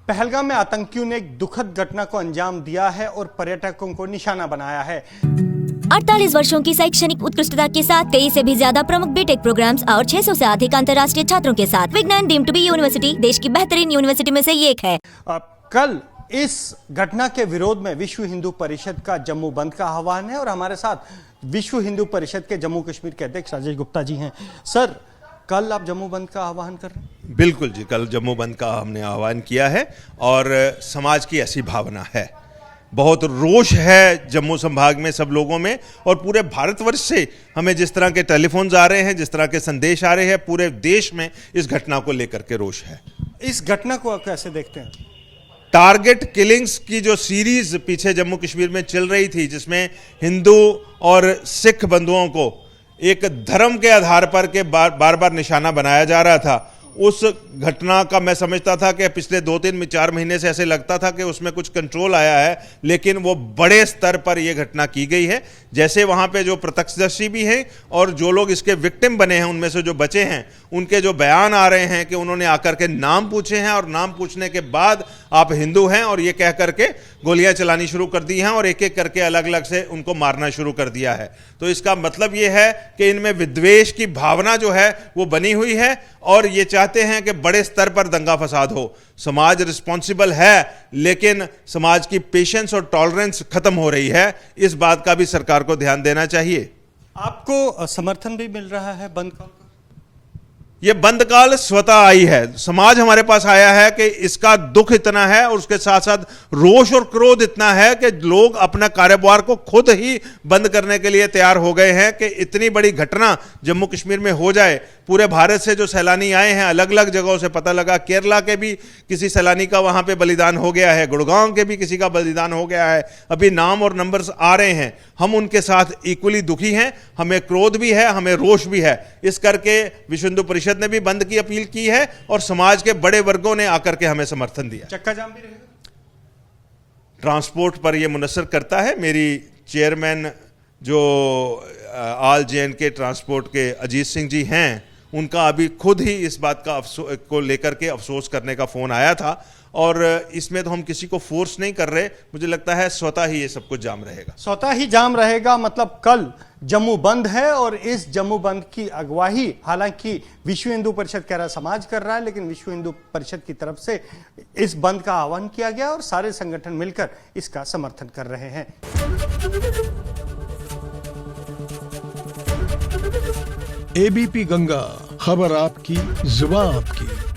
पहलगाम में आतंकियों ने एक दुखद घटना को अंजाम दिया है और पर्यटकों को निशाना बनाया है। 48 वर्षों की शैक्षणिक उत्कृष्टता के साथ 23 से भी ज्यादा प्रमुख बीटेक प्रोग्राम्स और 600 से अधिक अंतर्राष्ट्रीय छात्रों के साथ विज्ञान डीम्ड टू बी यूनिवर्सिटी देश की बेहतरीन यूनिवर्सिटी में से एक है। कल इस घटना के विरोध में विश्व हिंदू परिषद का जम्मू बंद का आह्वान है और हमारे साथ विश्व हिंदू परिषद के जम्मू कश्मीर के अध्यक्ष राजेश गुप्ता जी हैं। सर, कल आप जम्मू बंद का आह्वान कर रहे हैं? बिल्कुल जी, कल जम्मू बंद का हमने आह्वान किया है और समाज की ऐसी भावना है, बहुत रोष है जम्मू संभाग में सब लोगों में और पूरे भारतवर्ष से हमें जिस तरह के टेलीफोन्स आ रहे हैं, जिस तरह के संदेश आ रहे हैं, पूरे देश में इस घटना को लेकर के रोष है। इस घटना को आप कैसे देखते हैं? टारगेट किलिंग्स की जो सीरीज पीछे जम्मू कश्मीर में चल रही थी, जिसमें हिंदू और सिख बंधुओं को एक धर्म के आधार पर के बार बार निशाना बनाया जा रहा था, उस घटना का मैं समझता था कि पिछले 2-3-4 महीने से ऐसे लगता था कि उसमें कुछ कंट्रोल आया है, लेकिन वो बड़े स्तर पर यह घटना की गई है। जैसे वहाँ पे जो प्रत्यक्षदर्शी भी हैं और जो लोग इसके विक्टिम बने हैं, उनमें से जो बचे हैं, उनके जो बयान आ रहे हैं कि उन्होंने आकर के नाम पूछे हैं और नाम पूछने के बाद आप हिंदू हैं और ये कह करके गोलियां चलानी शुरू कर दी हैं और एक एक करके अलग अलग से उनको मारना शुरू कर दिया है। तो इसका मतलब ये है कि इनमें विद्वेष की भावना जो है वो बनी हुई है और ये चाहते हैं कि बड़े स्तर पर दंगा फसाद हो। समाज रिस्पॉन्सिबल है, लेकिन समाज की पेशेंस और टॉलरेंस खत्म हो रही है। इस बात का भी सरकार को ध्यान देना चाहिए। आपको समर्थन भी मिल रहा है बंद का? ये बंद काल स्वतः आई है, समाज हमारे पास आया है कि इसका दुख इतना है और उसके साथ साथ रोष और क्रोध इतना है कि लोग अपना कारोबार को खुद ही बंद करने के लिए तैयार हो गए हैं कि इतनी बड़ी घटना जम्मू कश्मीर में हो जाए। पूरे भारत से जो सैलानी आए हैं, अलग अलग जगहों से पता लगा, केरला के भी किसी सैलानी का वहां पे बलिदान हो गया है, गुड़गांव के भी किसी का बलिदान हो गया है, अभी नाम और नंबर्स आ रहे हैं। हम उनके साथ इक्वली दुखी हैं, हमें क्रोध भी है, हमें रोष भी है। इस करके विश्व हिंदू परिषद ने भी बंद की अपील की है और समाज के बड़े वर्गों ने आकर के हमें समर्थन दिया। चक्का जाम भी रहेगा? ट्रांसपोर्ट पर यह मुनस्सर करता है मेरी चेयरमैन जो ऑल जे&के ट्रांसपोर्ट के अजीत सिंह जी हैं, उनका अभी खुद ही इस बात का को लेकर के अफसोस करने का फोन आया था और इसमें तो हम किसी को फोर्स नहीं कर रहे। मुझे लगता है स्वतः ही ये सब कुछ जाम रहेगा। स्वतः ही जाम रहेगा मतलब कल जम्मू बंद है और इस जम्मू बंद की अगुवाई हालांकि विश्व हिंदू परिषद कह रहा समाज कर रहा है, लेकिन विश्व हिंदू परिषद की तरफ से इस बंद का आह्वान किया गया और सारे संगठन मिलकर इसका समर्थन कर रहे हैं। एबीपी गंगा, खबर आपकी, जुबान आपकी।